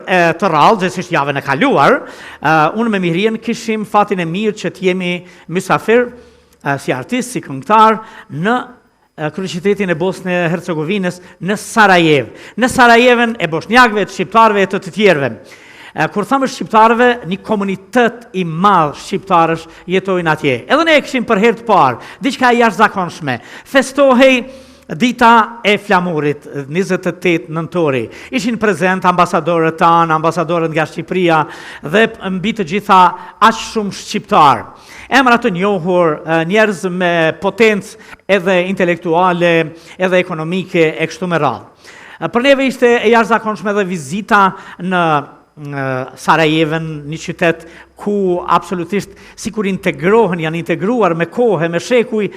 të rrallë, gjithsesi javën e kaluar, unë me Mirien kishim fatin e mirë që t'jemi mysafir si artist, si këngëtar në kryeqytetin e Bosnë e Hercegovinës, në Sarajev. Në Sarajevën e bosnjakëve, të shqiptarëve e të tjerëve. Kur thamë shqiptarëve, një komunitet i madh shqiptarësh jetojnë atje. Edhe ne e kishim për herë të parë, diçka e jashtëzakonshme. Festohej dita e flamurit, 28 nëntori. Ishin prezent ambasadorët tanë, ambasadorët nga Shqipëria dhe mbi të gjitha aq shumë shqiptar. Emra të njohur, njerëz me potencë edhe intelektuale, edhe ekonomike e kështu me radhë. Për neve ishte e jashtëzakonshme edhe vizita në Sarajevën, një qytet ku absolutisht sikur integrohen, janë integruar me kohë, me shekuj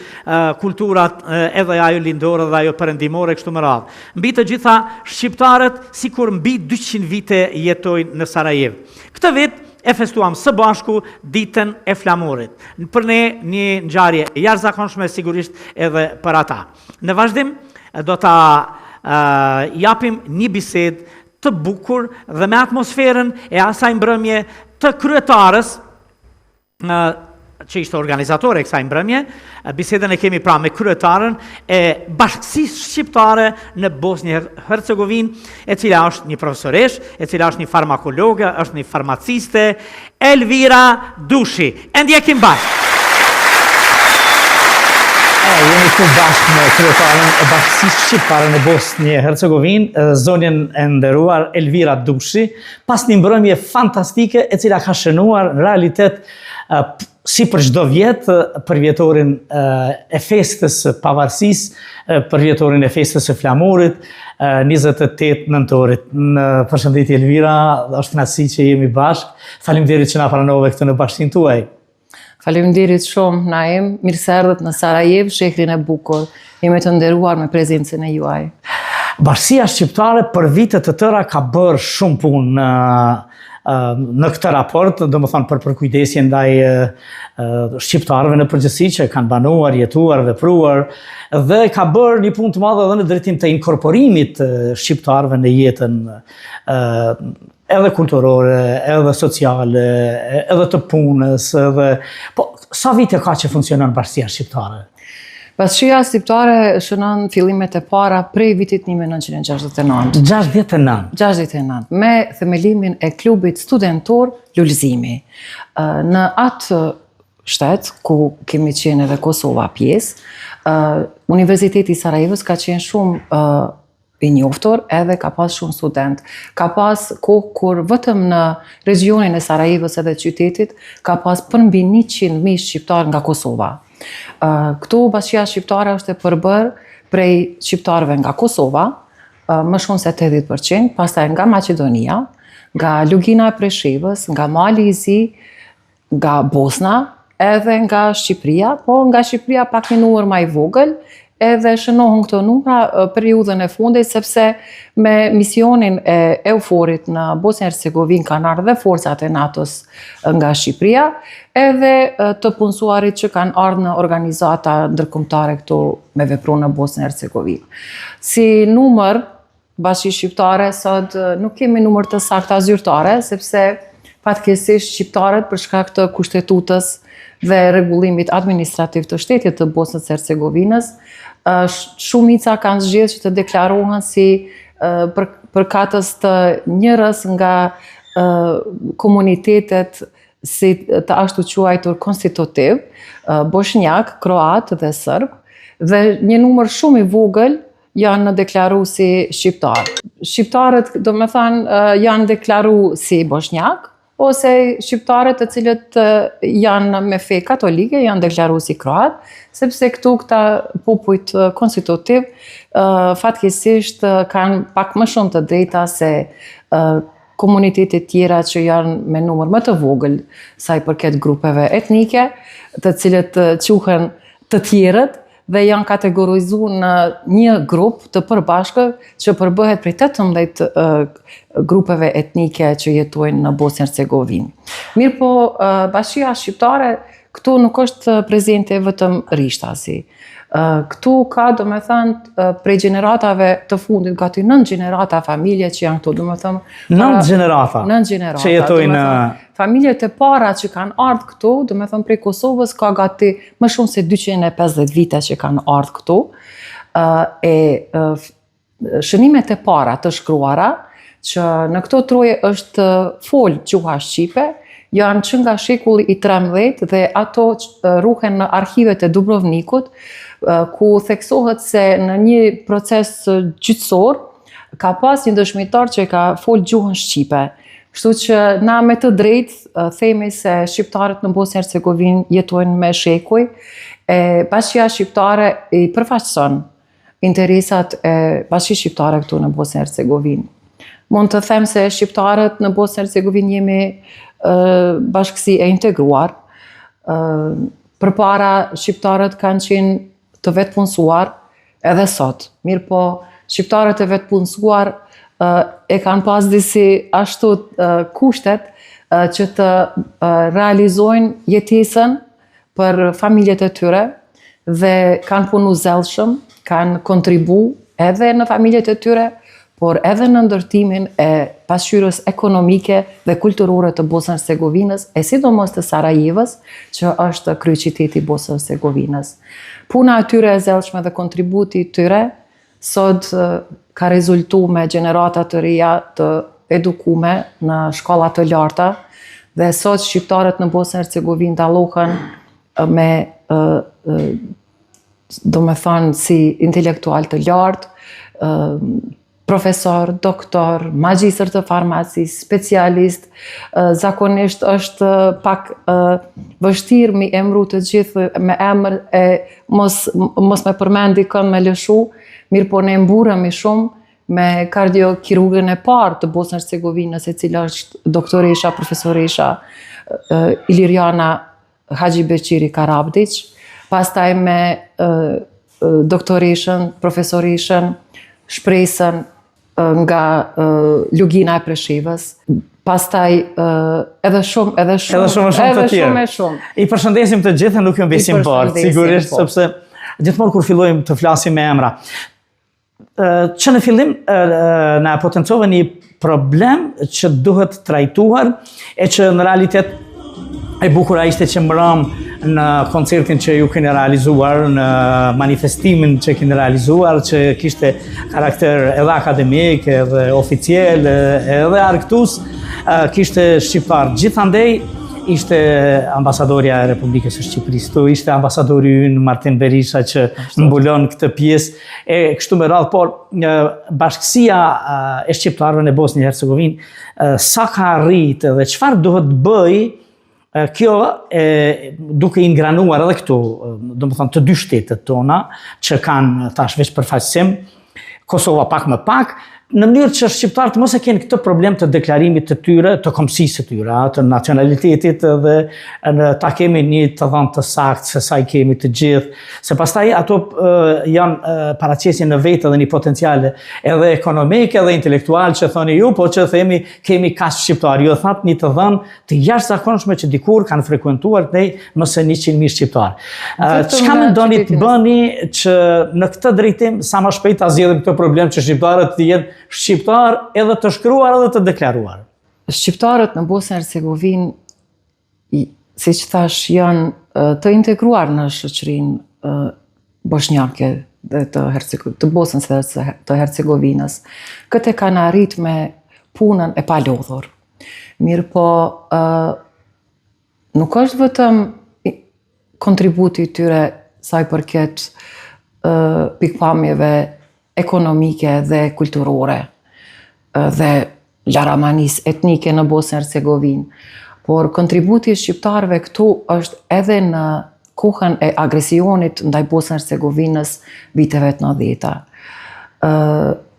kulturat edhe ajo lindore dhe ajo perëndimore kështu me radhë. Mbi të gjitha shqiptarët sikur mbi 200 vite jetojnë në Sarajev. Këtë vit e festuam së bashku ditën e flamurit. Për ne një ngjarje e jashtëzakonshme sigurisht edhe për ata. Në vazhdim do ta japim një bisedë të bukur dhe me atmosferën e asaj mbrëmje të kryetarës që ishte organizatore e kësaj mbrëmje. Bisedën e kemi pra me kryetarën e Bashkisë Shqiptare në Bosnjë Hercegovinë, e cila është një profesoresh, e cila është një farmakologe, është një farmaciste, Elvira Dushi. E ndjekim bashkë. Jemi këtu bashkë me kryetarën e Bashkisë Shqiptare në Bosnjë Hercegovinë, zonjën e nderuar Elvira Dushi, pas një mbrëmje fantastike e cila ka shënuar në realitet si për çdo vit për vjetorin e festës së pavarësisë, për vjetorin e festës së flamurit, 28 nëntorit. Përshëndetje Elvira, është kënaqësi që jemi bashkë. Faleminderit që na pranove këtu në bashkinë tuaj. Faleminderit shumë, Naim. Mirë se erdhët në Sarajev, shehrin e bukur. Jemi të nderuar me prezencën e juaj. Bashkia Shqiptare për vite të tëra ka bërë shumë punë në këtë raport, domethënë për kujdesje ndaj shqiptarëve në përgjithësi që kanë banuar, jetuar, vepruar, dhe ka bërë një punë të madhe edhe në drejtim të inkorporimit shqiptarëve në jetën edhe kulturore, edhe sociale, edhe të punës, po sa vite ka që funksionon Bashkia Shqiptare? Bashkia Shqiptare shënon fillimet e para prej vitit 1969. 69. Me themelimin e klubit studentor Lulëzimi. Në atë shtet ku kemi qenë edhe Kosova pjesë, Universiteti i Sarajevës ka qenë shumë i njoftur, edhe ka pas shumë student. Ka pas kohë kur vetëm në regionin e Sarajevës edhe qytetit ka pas përmbi 100.000 shqiptar nga Kosova. Këtu Bashkia Shqiptare është e përbër prej shqiptarëve nga Kosova, më shumë se 80%, pastaj nga Maqedonia, nga Lugina e Preshevës, nga Mali i Zi, nga Bosna, edhe nga Shqipëria, po nga Shqipëria pak një numër më i vogël, edhe shënohën këto numra periudhën e fundit, sepse me misionin e EUFOR-it në Bosnjë Hercegovinë kanë ardhur dhe forcat e NATO-s nga Shqipëria, edhe të punësuarit që kanë ardhur në organizata ndërkombëtare këtu me vepru në Bosnjë Hercegovinë. Si numër, Bashkia Shqiptare sot nuk kemi numër të saktë zyrtare, sepse fatkeqësisht shqiptarët për shkak të kushtetutës dhe rregullimit administrativ të shtetit të Bosnjës Hercegovinës, shumica kanë zgjedhur që të deklarohen si përkatës të njërës nga komunitetet si të ashtu quajtur konstitutiv, bosnjak, kroat dhe serb, dhe një numër shumë i vogël janë deklaruar si shqiptar. Shqiptarët, do me thënë, janë deklaruar si bosnjak, ose shqiptarët të cilët janë me fe katolike, janë deklaruar si kroat, sepse këtu këta popujt konstitutiv fatkeqësisht kanë pak më shumë të drejta se komunitetet tjera që janë me numër më të vogël sa i përket grupeve etnike, të cilët quhen të tjerët, dhe janë kategorizuar në një grup të përbashkët që përbëhet prej 18 grupeve etnike që jetojnë në Bosnjë Hercegovinë. Mirë po, Bashkia Shqiptare këtu nuk është prezente vetëm rishtasi. Këtu ka, do me thënë, prej gjeneratave të fundit, gati 9 gjenerata familje që janë këtu, do me thënë... 9 gjenerata? 9 gjenerata. Që jetojnë... Familjet e para që kanë ardhur këtu, do me thënë prej Kosovës, ka gati më shumë se 250 vite që kanë ardhur këtu. Shënimet e para të shkruara, që në këto troje është fol gjuha shqipe, janë që nga shekulli i 13 dhe ato ruhen në arkivet e Dubrovnikut, ku theksohet se në një proces gjyqësor ka pas një dëshmitar që ka fol gjuhën shqipe. Kështu që na me të drejtë themi se shqiptarët në Bosnë e Hercegovinë jetojnë me shekuj, Bashkia Shqiptare i përfaqëson interesat e Bashkisë Shqiptare këtu në Bosnë e Hercegovinë. Mund të them se shqiptarët në Bosnë e Hercegovinë jemi bashkësi e integruar. Përpara shqiptarët kanë qenë të vetë punësuar edhe sot. Mirë po, shqiptarët e vetë punësuar e kanë pas disi ashtu kushtet që të realizojnë jetesën për familjet e tyre dhe kanë punu zellshëm, kanë kontribu edhe në familjet e tyre, por edhe në ndërtimin e pasqyrës ekonomike dhe kulturore të Bosnës së Hercegovinës, e sidomos të Sarajevës, që është kryeqyteti i Bosnës së Hercegovinës. Puna e tyre e zellshme dhe kontributi i tyre sot ka rezultuar me gjenerata të reja të edukume në shkolla të larta dhe sot shqiptarët në Bosnën e Hercegovinë dallohen me do me thënë si intelektual të lartë, profesor, doktor, magjistër të farmacisë, specialist, zakonisht është pak vështirë mi emru të gjithë me emër e mos me përmendi kënd me lëshu, mirë po ne mburëm i shumë me kardiokirurgën e parë të Bosnës së Hercegovinës, e cila është doktoresha, profesoresha Iliriana Hadjibeqiri Karabdić, pastaj me doktoreshën, profesoreshën shpresën nga Lugina e Preshevës, pastaj edhe shumë të tjerë. I përshëndesim të gjithë, nuk ju mbesim bardh, sigurisht, sepse gjithmonë kur fillojmë të flasim me emra. Që në fillim na potencove një problem që duhet trajtuar e që në realitet e bukura ishte që mërëm në koncertin që ju keni realizuar, në manifestimin që keni realizuar, që kishte karakter edhe akademik, edhe oficial, edhe arktus, kishte shqiptar. Gjithandej, ishte ambasadorja e Republikës së Shqipërisë, tu ishte ambasadori ynë Martin Berisha që mbulon këtë pjesë, e kështu me radhë, por bashkësia e shqiptarëve në Bosnjë e Hercegovinë sa ka arritë dhe çfarë duhet bëj. Kjo duke ingranuar edhe këtu, do më thonë të dy shtetet tona, që kanë tash veç përfaqësim, Kosova pak më pak, në mënyrë që shqiptarët mos e kenë këtë problem të deklarimit të tyre, të komësisë të tyre, të nacionalitetit dhe ta kemi një të dhënë të saktë se sa i kemi të gjithë, se pastaj ato janë paraqesje në vetë edhe një potenciale edhe ekonomike edhe intelektual që thoni ju, po që themi kemi kaq shqiptar, ju thatë një të dhënë të jashtëzakonshme që dikur kanë frekuentuar ne më se 100.000 shqiptar. Çka mendoni të bëni që në këtë drejtim sa më shpejt ta zgjidhim këtë problem që shqiptarët të jenë shqiptar edhe të shkruar edhe të deklaruar? Shqiptarët në Bosnjë e Hercegovinë, siç thash, janë të integruar në shoqërinë bosnjake dhe të Bosnës të Hercegovinës. Këtë kanë arrit me punën e palodhur. Mirë po, nuk është vetëm kontributi i tyre sa i përket pikpamjeve ekonomike dhe kulturore dhe laramanis etnike në Bosnjë e Hercegovinë, por kontributi i shqiptarëve këtu është edhe në kohën e agresionit ndaj Bosnjë e Hercegovinës viteve të 90-ta.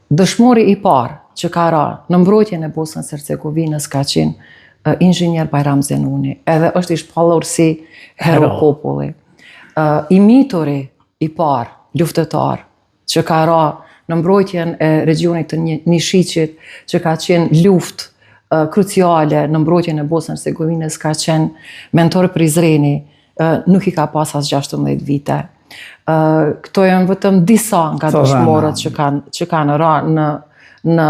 Dëshmori i parë që ka ra në mbrojtjen e Bosnjës së Hercegovinës ka qenë inxhinier Bajram Zenuni, edhe është i shpallur si hero populli. Imituri i parë, luftëtar, që ka ra në mbrojtjen e regionit të Nishiqit, që ka qenë luftë kruciale në mbrojtjen e Bosnës së Hercegovinës, ka qenë mentor Prizreni, nuk i ka pas as 16 vite. Këto janë vetëm disa nga dëshmorët që kanë ra në